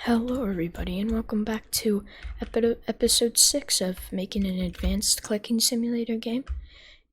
Hello everybody and welcome back to episode 6 of making an advanced clicking simulator game.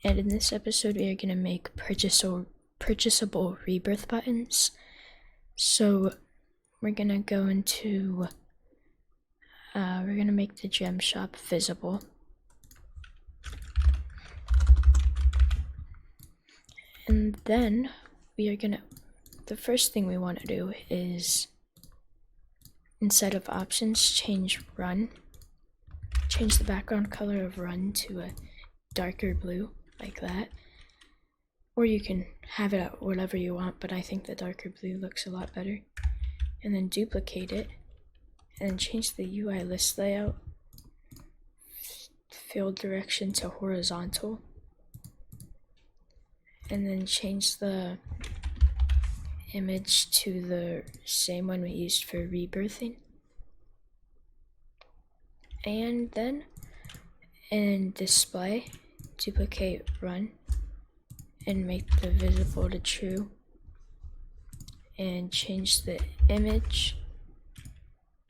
And in this episode we are going to make purchasable rebirth buttons. So we're going to go into, we're going to make the gem shop visible. And then we are going to, the first thing we want to do is, instead of options, change the background color of run to a darker blue, like that. Or you can have it at whatever you want, but I think the darker blue looks a lot better. And then duplicate it, and then change the UI list layout, field direction to horizontal, and then change the image to the same one we used for rebirthing. And then in display, duplicate run and make the visible to true, and change the image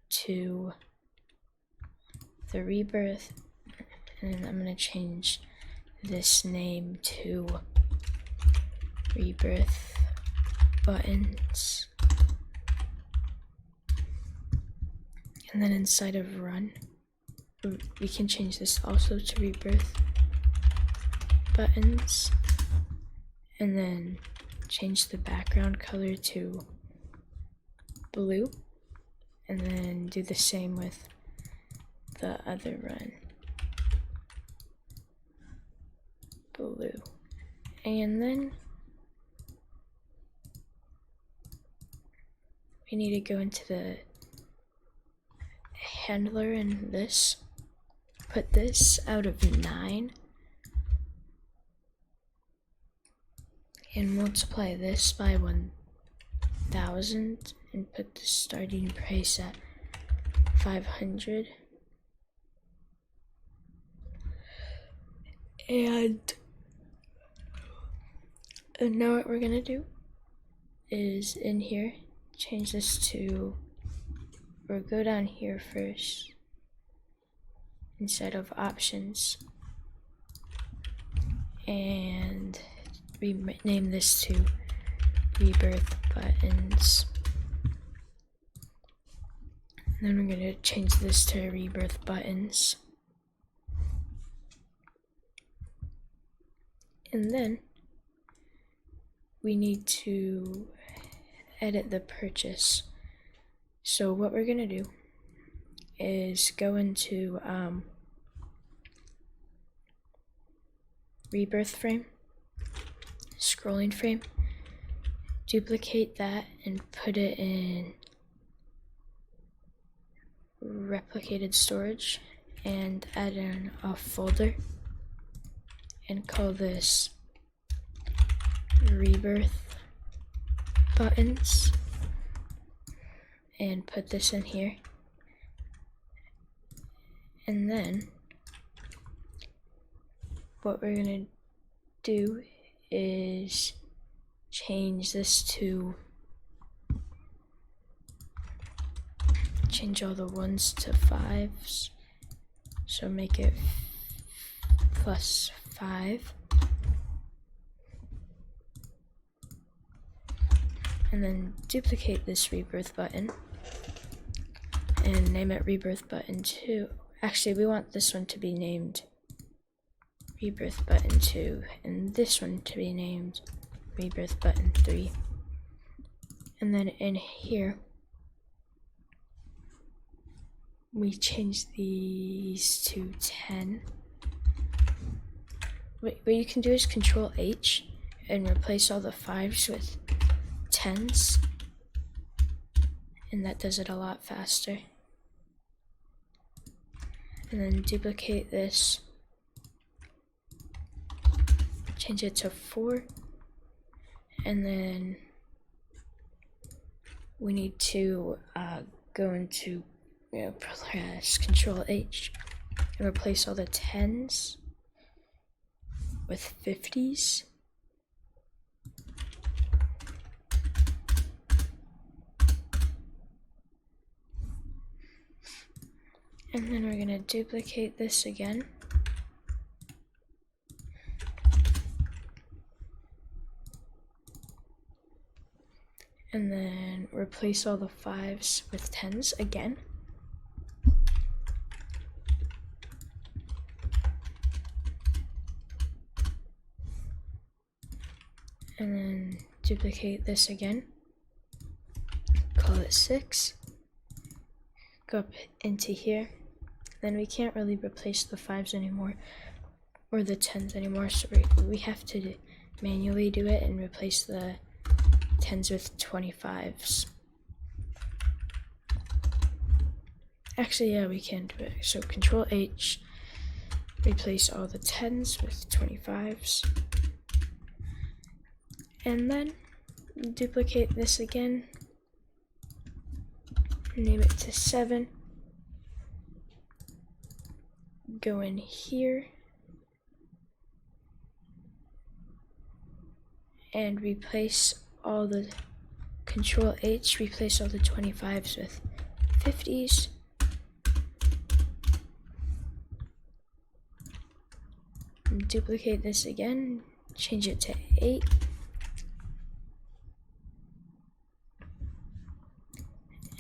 to the rebirth, and I'm going to change this name to rebirth buttons. And then inside of run, we can change this also to rebirth buttons, and then change the background color to blue, and then do the same with the other run, blue. And then we need to go into the handler in this, put this out of 9 and multiply this by 1000 and put the starting price at 500. And now what we're gonna do is in here, change this to, or go down here first instead of options, and rename this to rebirth buttons. And then we're going to change this to rebirth buttons. And then we need to edit the purchase. So what we're going to do is go into rebirth frame, scrolling frame, duplicate that and put it in replicated storage, and add in a folder and call this rebirth buttons, and put this in here. And then what we're gonna do is change this to, change all the 1s to 5s, so make it +5, and then duplicate this rebirth button and name it rebirth button 2. Actually, we want this one to be named rebirth button 2 and this one to be named rebirth button 3. And then in here we change these to 10. What you can do is Control H and replace all the 5s with 10s, and that does it a lot faster. And then duplicate this, change it to 4, and then we need to go into, press Control H and replace all the 10s with 50s. And then we're gonna duplicate this again. And then replace all the 5s with 10s again. And then duplicate this again. Call it 6. Go up into here. Then we can't really replace the 5s anymore or the 10s anymore, so we have to manually do it and replace the 10s with 25s. Actually, yeah, we can do it. So Control H, replace all the 10s with 25s. And then duplicate this again. Name it to 7. Go in here and replace all the Control H, replace all the 25s with 50s. Duplicate this again, change it to 8.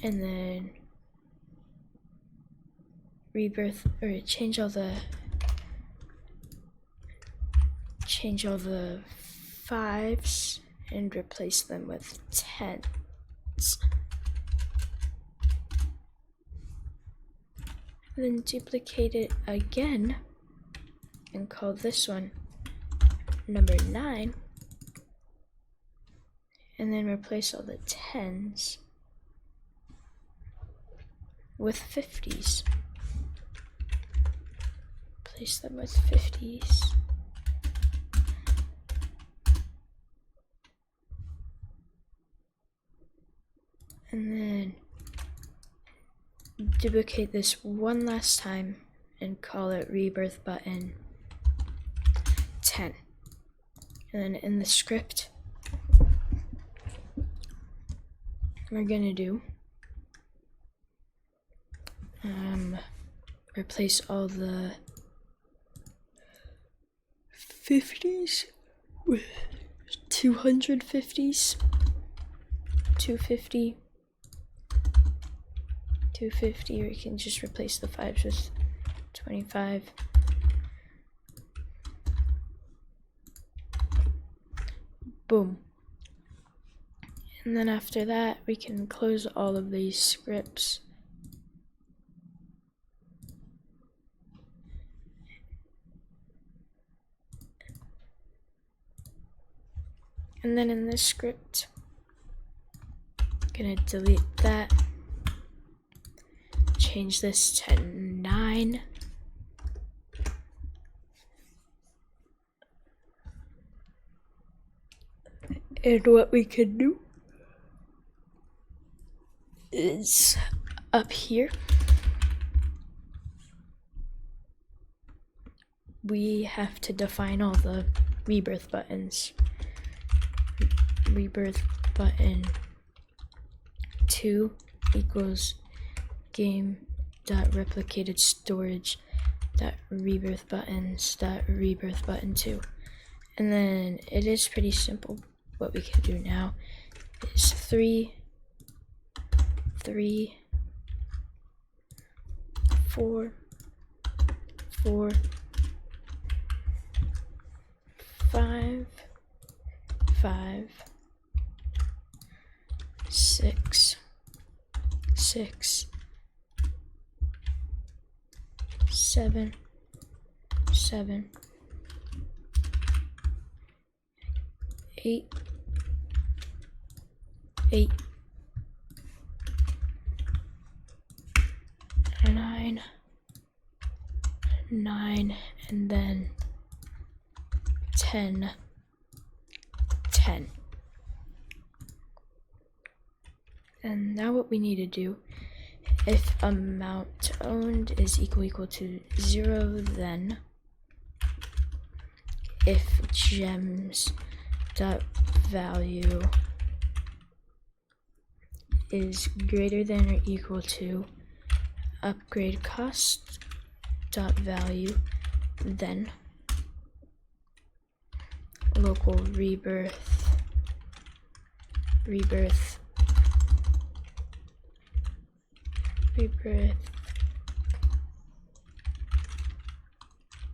And then rebirth, or change all the 5s and replace them with 10s. And then duplicate it again and call this one number 9. And then replace all the 10s with 50s. Place them with 50s. And then duplicate this one last time and call it rebirth button 10. And then in the script, we're gonna do replace all the 50s with 250s, 250, 250, or you can just replace the 5s with 25. Boom. And then after that, we can close all of these scripts. And then in this script, I'm gonna delete that, change this to 9. And what we can do is up here, we have to define all the rebirth buttons. Rebirth button 2 equals game.replicatedStorage.rebirth buttons.rebirth button 2. And then it is pretty simple. What we can do now is 3, 3, 4, 4, 5, 5, 6, 6, 7, 7, 8, 8, 9, 9, and then 10, 10. And now what we need to do, if AmountOwned is equal to 0, then if gems.value is greater than or equal to UpgradeCost dot value, then local rebirth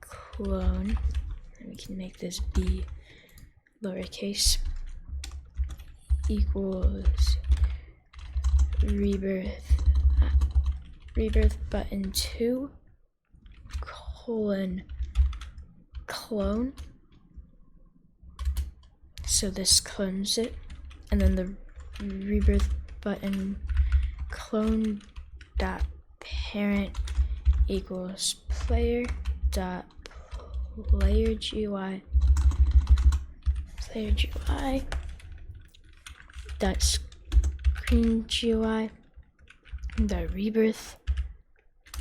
clone, and we can make this b lowercase, equals rebirth button 2 colon clone. So this clones it, and then the rebirth button clone dot parent equals player.player GUI dot screen GUI dot rebirth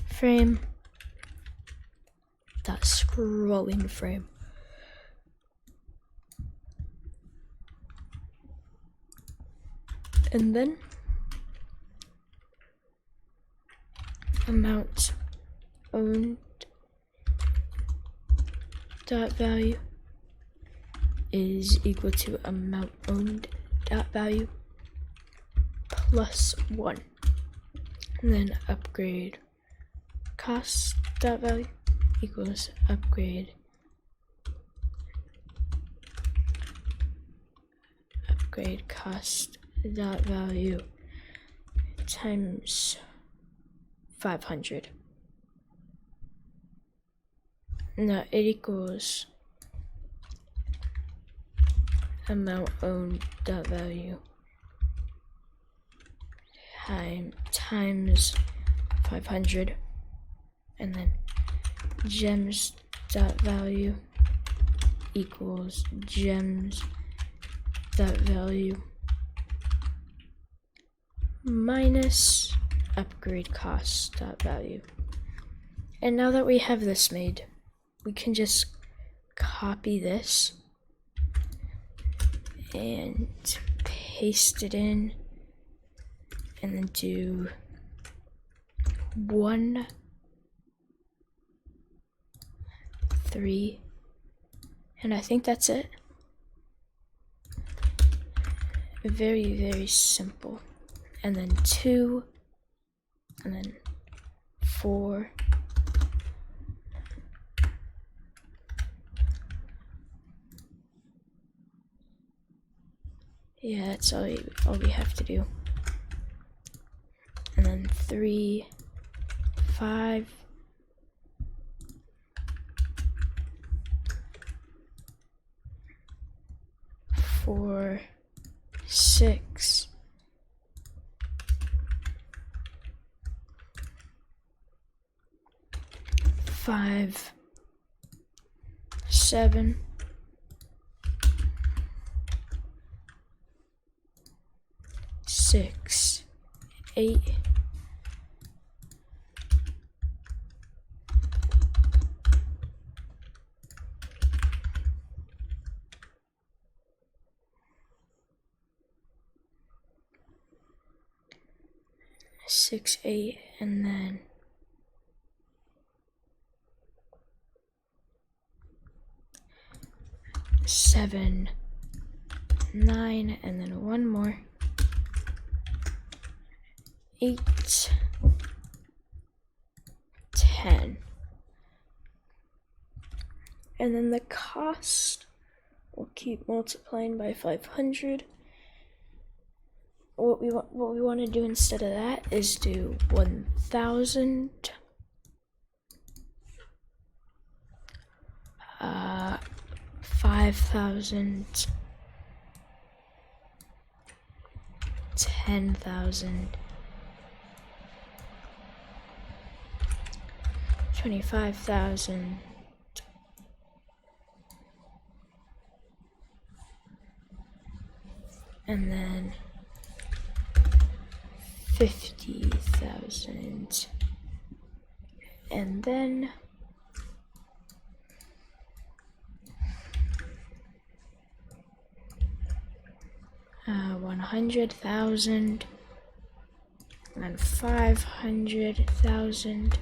frame dot scrolling frame. And then AmountOwned dot value is equal to AmountOwned dot value plus 1. And then UpgradeCost dot value equals UpgradeCost dot value times 500. Now it equals AmountOwned dot value times 500, and then gems dot value equals gems dot value minus UpgradeCost dot value. And now that we have this made, we can just copy this and paste it in, and then do 1, 3, and I think that's it. Very, very simple. And then 2, and then 4, yeah, that's all we have to do. And then 3, 5, 4, 6, 5, 7, 6, 8, 6, 8, and then 7, 9, and then one more, 8, 10. And then the cost will keep multiplying by 500. What we want to do instead of that is do 1,000, 5,000, 10,000, 25,000, and then 50,000, and then 100,000, and 500,000,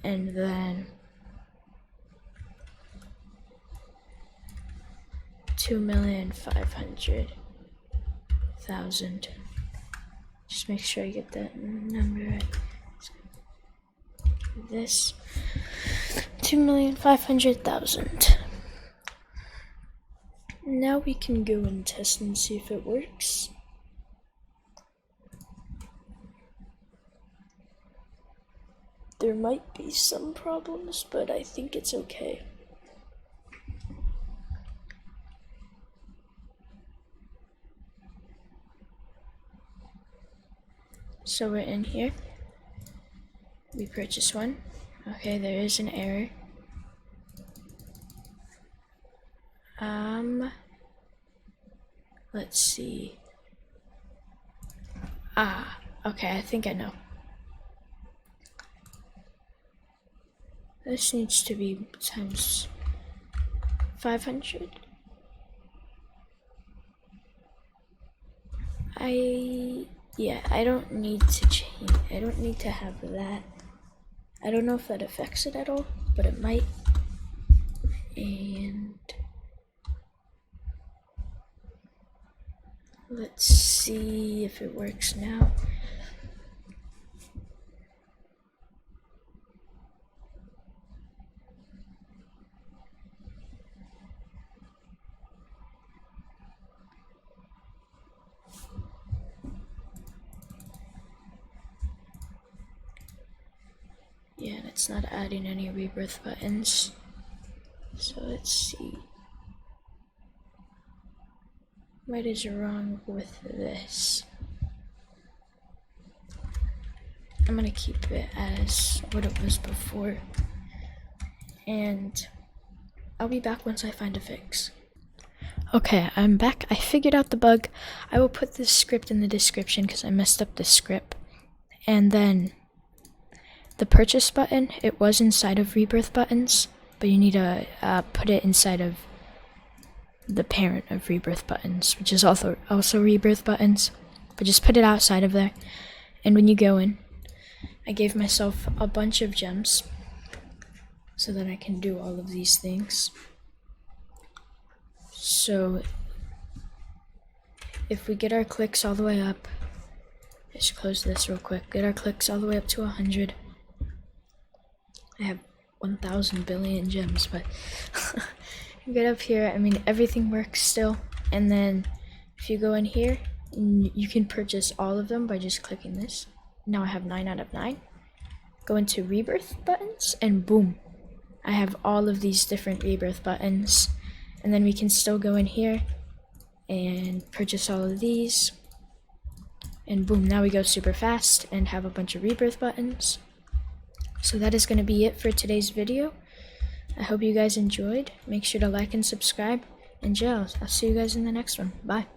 and then 2,500,000. Just make sure I get that number right. This 2,500,000. Now we can go and test and see if it works. There might be some problems, but I think it's okay. So we're in here. We purchase one. Okay, there is an error. Let's see. Okay, I think I know. This needs to be times 500. I don't need to change. I don't need to have that. I don't know if that affects it at all, but it might. And let's see if it works now. Yeah, and it's not adding any rebirth buttons. So let's see. What is wrong with this? I'm gonna keep it as what it was before. And I'll be back once I find a fix. Okay, I'm back. I figured out the bug. I will put this script in the description because I messed up the script. And then the purchase button, it was inside of rebirth buttons, but you need to put it inside of the parent of rebirth buttons, which is also rebirth buttons, but just put it outside of there. And when you go in, I gave myself a bunch of gems so that I can do all of these things. So if we get our clicks all the way up, let's close this real quick, get our clicks all the way up to 100. I have 1,000 billion gems, but get up here, I mean, everything works still. And then if you go in here, you can purchase all of them by just clicking this. Now I have 9 out of 9. Go into rebirth buttons, and boom, I have all of these different rebirth buttons. And then we can still go in here and purchase all of these. And boom, now we go super fast and have a bunch of rebirth buttons. So that is going to be it for today's video. I hope you guys enjoyed. Make sure to like and subscribe. And I'll see you guys in the next one. Bye.